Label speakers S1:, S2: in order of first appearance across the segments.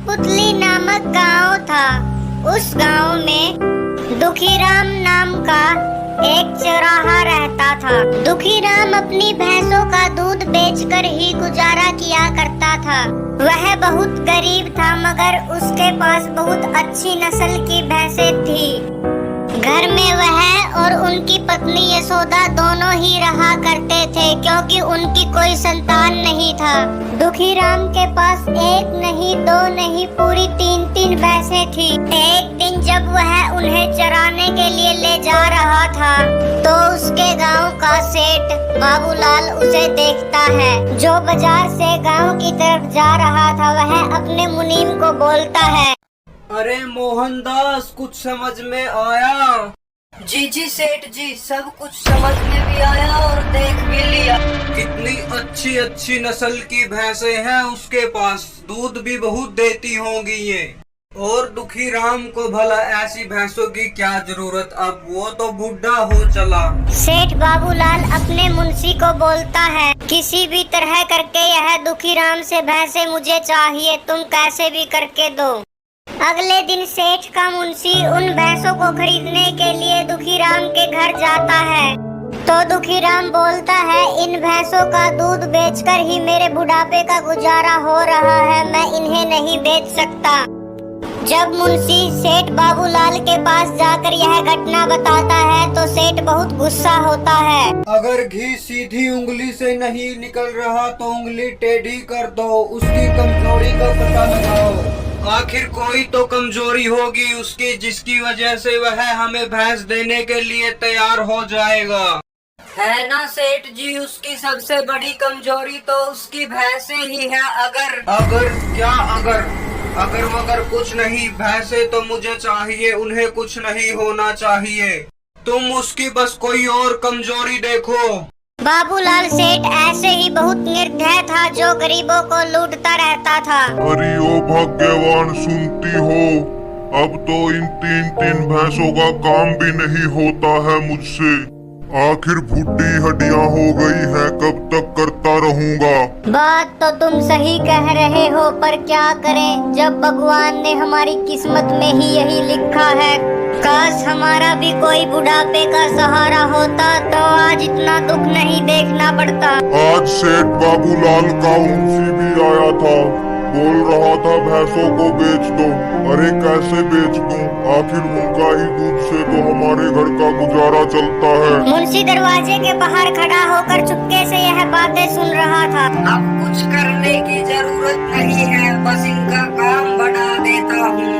S1: पुतली नामक गांव था। उस गांव में दुखीराम नाम का एक चौराहा रहता था। दुखीराम अपनी भैंसों का दूध बेचकर ही गुजारा किया करता था। वह बहुत गरीब था, मगर उसके पास बहुत अच्छी नस्ल की भैंसें थी। घर में वह और उनकी पत्नी यशोदा दोनों ही रहा करते थे, क्योंकि उनकी कोई संतान नहीं था। दुखीराम के पास एक नहीं, दो नहीं, पूरी तीन भैंसें थी। एक दिन जब वह उन्हें चराने के लिए ले जा रहा था, तो उसके गांव का सेठ बाबूलाल उसे देखता है। जो बाजार से गांव की तरफ जा रहा था, वह अपने मुनीम को बोलता है,
S2: अरे मोहनदास, कुछ समझ में आया?
S3: जी जी सेठ जी, सब कुछ समझ में भी आया और देख भी लिया।
S2: कितनी अच्छी अच्छी नस्ल की भैंसें हैं उसके पास, दूध भी बहुत देती होंगी ये। और दुखीराम को भला ऐसी भैंसों की क्या जरूरत, अब वो तो बूढ़ा हो चला।
S1: सेठ बाबूलाल अपने मुंशी को बोलता है, किसी भी तरह करके यह दुखीराम से भैंसें मुझे चाहिए, तुम कैसे भी करके दो। अगले दिन सेठ का मुंशी उन भैंसों को खरीदने के लिए दुखीराम के घर जाता है। तो दुखीराम बोलता है, इन भैंसों का दूध बेचकर ही मेरे बुढ़ापे का गुजारा हो रहा है, मैं इन्हें नहीं बेच सकता। जब मुंशी सेठ बाबूलाल के पास जाकर यह घटना बताता है, तो सेठ बहुत गुस्सा होता है।
S2: अगर घी सीधी उंगली से नहीं निकल रहा तो उंगली टेढ़ी कर दो, उसकी कमजोरी का पता लगाओ। आखिर कोई तो कमजोरी होगी उसकी, जिसकी वजह से वह हमें भैंस देने के लिए तैयार हो जाएगा।
S3: है ना सेठ जी, उसकी सबसे बड़ी कमजोरी तो उसकी भैंसें ही है।
S2: अगर क्या अगर मगर कुछ नहीं, भैंसे तो मुझे चाहिए, उन्हें कुछ नहीं होना चाहिए। तुम उसकी बस कोई और कमजोरी देखो।
S1: बाबूलाल सेठ ऐसे ही बहुत निर्दय था, जो गरीबों को लूटता रहता था।
S4: अरे ओ भाग्यवान, सुनती हो? अब तो इन तीन भैंसों का काम भी नहीं होता है मुझसे। आखिर बुढ़ी हड्डियां हो गई है, कब तक करता रहूंगा।
S1: बात तो तुम सही कह रहे हो, पर क्या करें, जब भगवान ने हमारी किस्मत में ही यही लिखा है। काश हमारा भी कोई बुढ़ापे का सहारा होता, तो आज इतना दुख नहीं देखना पड़ता।
S4: आज सेठ बाबूलाल का मुंशी भी आया था, बोल रहा था भैंसों को बेच दो। अरे कैसे बेच दूं, आखिर उनका ही दूध से तो हमारे घर का गुजारा चलता है।
S1: मुंशी दरवाजे के बाहर खड़ा होकर चुपके से यह बातें सुन रहा था।
S3: अब कुछ करने की जरूरत नहीं है, बस इनका काम बढ़ा देता हूँ।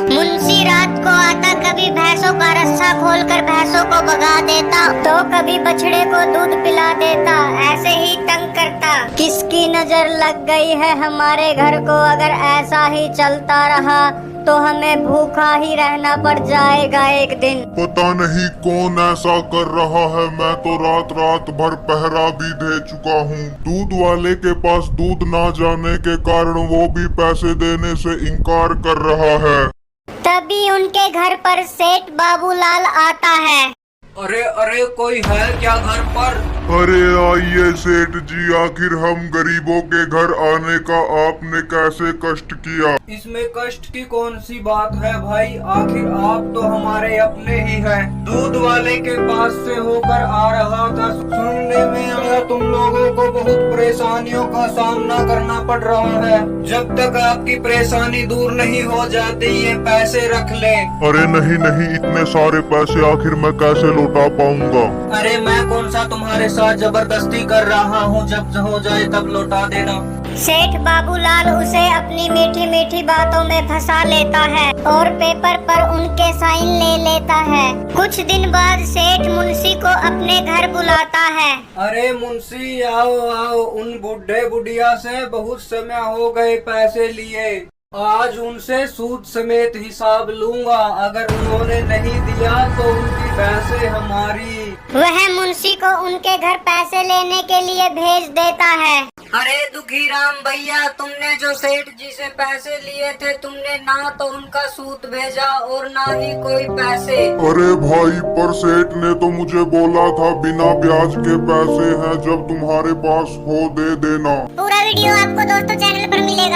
S1: मुंशी रात को आता, कभी भैंसों का रस्सा खोलकर भैंसों को भगा देता, तो कभी बछड़े को दूध पिला देता। ऐसे ही तंग करता। किसकी नजर लग गई है हमारे घर को? अगर ऐसा ही चलता रहा तो हमें भूखा ही रहना पड़ जाएगा एक दिन।
S4: पता नहीं कौन ऐसा कर रहा है, मैं तो रात भर पहरा भी दे चुका हूँ। दूध वाले के पास दूध ना जाने के कारण वो भी पैसे देने से इनकार कर रहा है।
S1: तभी उनके घर पर सेठ बाबूलाल आता है।
S2: अरे कोई है क्या घर पर?
S4: अरे आइए सेठ जी, आखिर हम गरीबों के घर आने का आपने कैसे कष्ट किया?
S2: इसमें कष्ट की कौन सी बात है भाई, आखिर आप तो हमारे अपने ही हैं। दूध वाले के पास से होकर आ रहा था, सुनने में आया तुम लोगों को बहुत परेशानियों का सामना करना पड़ रहा है। जब तक आपकी परेशानी दूर नहीं हो जाती, ये पैसे रख ले।
S4: अरे नहीं, इतने सारे पैसे आखिर मैं कैसे लौटा पाऊंगा?
S2: अरे मैं कौन सा तुम्हारे साथ जबरदस्ती कर रहा हूँ, जब हो जाए तब लौटा देना।
S1: सेठ बाबूलाल उसे अपनी मीठी मीठी बातों में फंसा लेता है और पेपर पर उनके साइन ले लेता है। कुछ दिन बाद सेठ मुंशी को अपने घर बुलाता है।
S2: अरे मुंशी, आओ, उन बूढ़े बुढ़िया से बहुत समय हो गए पैसे लिए, आज उनसे सूद समेत हिसाब लूंगा। अगर उन्होंने नहीं दिया तो उनकी पैसे हमारी।
S1: वह मुंशी को उनके घर पैसे लेने के लिए भेज देता है।
S3: अरे दुखीराम भैया, तुमने जो सेठ जी से पैसे लिए थे, तुमने ना तो उनका सूद भेजा और ना ही कोई पैसे।
S4: अरे भाई, पर सेठ ने तो मुझे बोला था बिना ब्याज के पैसे हैं, जब तुम्हारे पास हो दे देना।
S1: पूरा वीडियो आपको दोस्तों चैनल पर मिलेगा।